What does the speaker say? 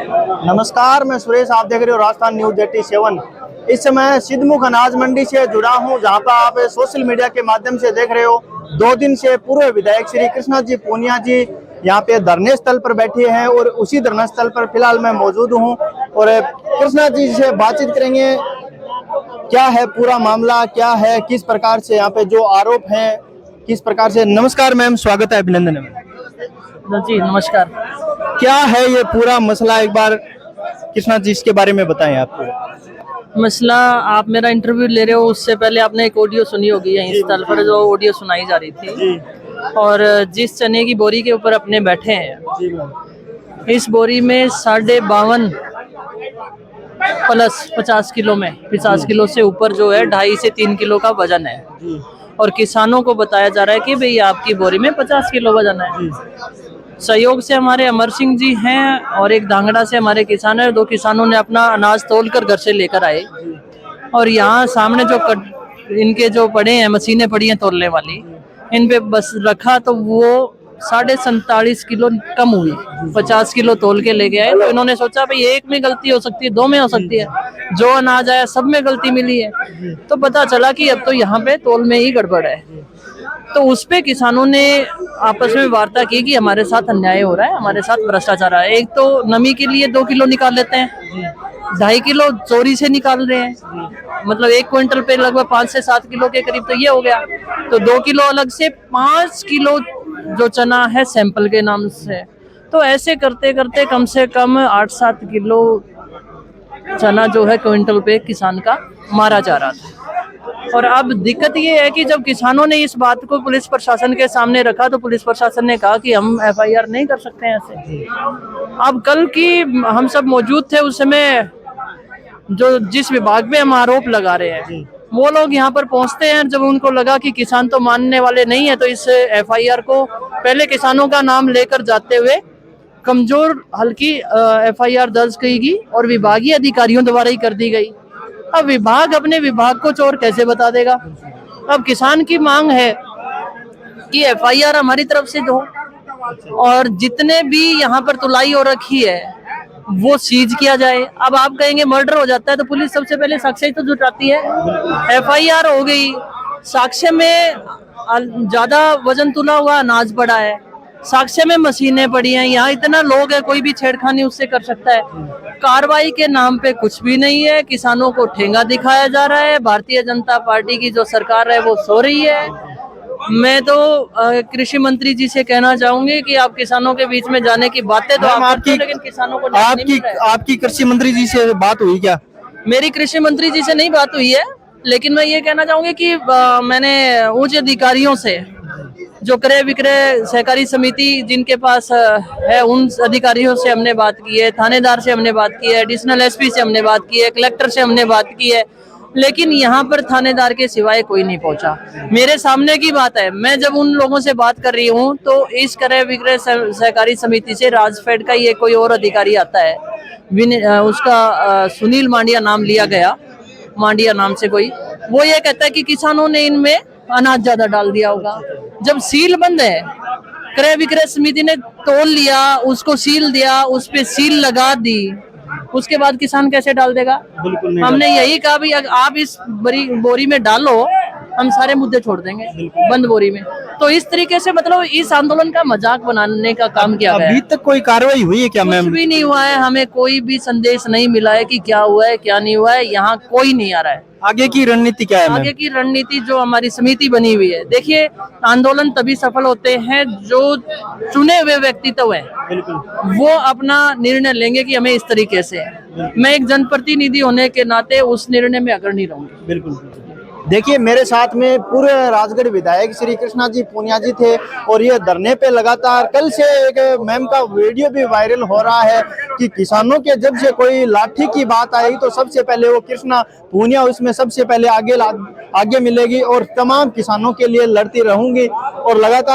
नमस्कार, मैं सुरेश, आप देख रहे हो राजस्थान न्यूज 87। इस समय सिद्धमुख अनाज मंडी से जुड़ा हूं, जहां पर आप सोशल मीडिया के माध्यम से देख रहे हो 2 दिन से पूर्व विधायक श्री कृष्णा जी पूनिया जी यहां पे धरने स्थल पर बैठे हैं और उसी धरना स्थल पर फिलहाल मैं मौजूद हूं और कृष्णा जी से बातचीत करेंगे। क्या है पूरा मामला, क्या है, किस प्रकार से यहाँ पे जो आरोप हैं, किस प्रकार से। नमस्कार मैम, स्वागत है, अभिनंदन है जी। नमस्कार। क्या है ये पूरा मसला, एक बार कृष्णा जी इसके बारे में बताएं। आपको मसला, आप मेरा इंटरव्यू ले रहे हो, उससे पहले आपने एक ऑडियो सुनी होगी यहीं स्थल पर, जो ऑडियो सुनाई जा रही थी। और जिस चने की बोरी के ऊपर अपने बैठे हैं, इस बोरी में 52.5 प्लस 50 किलो में 50 किलो से ऊपर जो है 2.5 से 3 किलो का वजन है। और किसानों को बताया जा रहा है कि भाई आपकी बोरी में 50 किलो वजन है। सहयोग से हमारे अमर सिंह जी हैं और एक धांगड़ा से हमारे किसान है। 2 किसानों ने अपना अनाज तोलकर घर से लेकर आए और यहाँ सामने जो इनके जो पड़े हैं, मशीनें पड़ी हैं तोलने वाली, इन पे बस रखा तो वो 47.5 किलो कम हुई। 50 किलो तोल के लेके आए तो इन्होंने सोचा भाई एक में गलती हो सकती है, 2 में हो सकती है, जो अनाज आया सब में गलती मिली है। तो पता चला कि अब तो यहाँ पे तोल में ही गड़बड़ है। तो उस पे किसानों ने आपस में वार्ता की कि हमारे साथ अन्याय हो रहा है, हमारे साथ भ्रष्टाचार है। एक तो नमी के लिए 2 किलो निकाल लेते हैं, 2.5 किलो चोरी से निकाल रहे हैं, मतलब 1 क्विंटल पे लगभग 5 से 7 किलो के करीब तो ये हो गया। तो 2 किलो अलग से 5 किलो जो चना है सैंपल के नाम से। तो ऐसे करते करते कम से कम 8-7 किलो चना जो है क्विंटल पे किसान का मारा जा रहा था। और अब दिक्कत ये है कि जब किसानों ने इस बात को पुलिस प्रशासन के सामने रखा तो पुलिस प्रशासन ने कहा कि हम FIR नहीं कर सकते हैं ऐसे। अब कल की हम सब मौजूद थे उस समय, जो जिस विभाग में हम आरोप लगा रहे हैं वो लोग यहाँ पर पहुंचते हैं। जब उनको लगा कि किसान तो मानने वाले नहीं है तो इस FIR को पहले किसानों का नाम लेकर जाते हुए कमजोर हल्की FIR दर्ज की गई और विभागीय अधिकारियों द्वारा ही कर दी गई। अब विभाग अपने विभाग को चोर कैसे बता देगा। अब किसान की मांग है कि FIR हमारी तरफ से दो और जितने भी यहाँ पर तुलाई हो रखी है वो सीज किया जाए। अब आप कहेंगे मर्डर हो जाता है तो पुलिस सबसे पहले साक्ष्य तो जुटाती है। FIR हो गई, साक्ष्य में ज्यादा वजन तुला हुआ अनाज पड़ा है, साक्ष्य में मशीनें पड़ी हैं, यहाँ इतना लोग है, कोई भी छेड़खानी उससे कर सकता है। कार्रवाई के नाम पे कुछ भी नहीं है, किसानों को ठेंगा दिखाया जा रहा है। भारतीय जनता पार्टी की जो सरकार है वो सो रही है। मैं तो कृषि मंत्री जी से कहना चाहूंगी कि आप किसानों के बीच में जाने की बातें तो आप करते हो, लेकिन किसानों को आपकी कृषि मंत्री जी से बात हुई क्या? मेरी कृषि मंत्री जी से नहीं बात हुई है, लेकिन मैं ये कहना चाहूंगी कि मैंने उच्च अधिकारियों से, जो क्रय विक्रय सहकारी समिति जिनके पास है, उन अधिकारियों से हमने बात की है, थानेदार से हमने बात की है, एडिशनल SP से हमने बात की है, कलेक्टर से हमने बात की है, लेकिन यहाँ पर थानेदार के सिवाय कोई नहीं पहुंचा। मेरे सामने की बात है, मैं जब उन लोगों से बात कर रही हूँ तो इस क्रय विक्रय सहकारी समिति से राजफेड का ये कोई और अधिकारी आता है, उसका सुनील मांडिया नाम लिया गया, मांडिया नाम से कोई, वो ये कहता है कि किसानों ने इनमें अनाज ज्यादा डाल दिया होगा। जब सील बंद है, क्रय विक्रय समिति ने तोल लिया, उसको सील दिया, उस पे सील लगा दी, उसके बाद किसान कैसे डाल देगा? हमने यही कहा भी आप इस बोरी में डालो, हम सारे मुद्दे छोड़ देंगे बंद बोरी में। तो इस तरीके से मतलब इस आंदोलन का मजाक बनाने का काम किया गया है। अभी तक कोई कार्रवाई हुई है क्या मैम? कुछ भी नहीं हुआ है, हमें कोई भी संदेश नहीं मिला है कि क्या हुआ है क्या नहीं हुआ है, यहाँ कोई नहीं आ रहा है। आगे की रणनीति क्या है? आगे की रणनीति जो हमारी समिति बनी हुई है, देखिए आंदोलन तभी सफल होते हैं जो चुने हुए व्यक्तित्व है, वो अपना निर्णय लेंगे कि हमें इस तरीके से। मैं एक जनप्रतिनिधि होने के नाते उस निर्णय में अग्रणी रहूंगी। बिल्कुल। देखिए, मेरे साथ में पूरे राजगढ़ विधायक श्री कृष्णा जी पूनिया जी थे और ये धरने पे लगातार कल से एक मैम का वीडियो भी वायरल हो रहा है कि किसानों के जब से कोई लाठी की बात आई तो सबसे पहले वो कृष्णा पूनिया उसमें सबसे पहले आगे मिलेगी और तमाम किसानों के लिए लड़ती रहूंगी और लगातार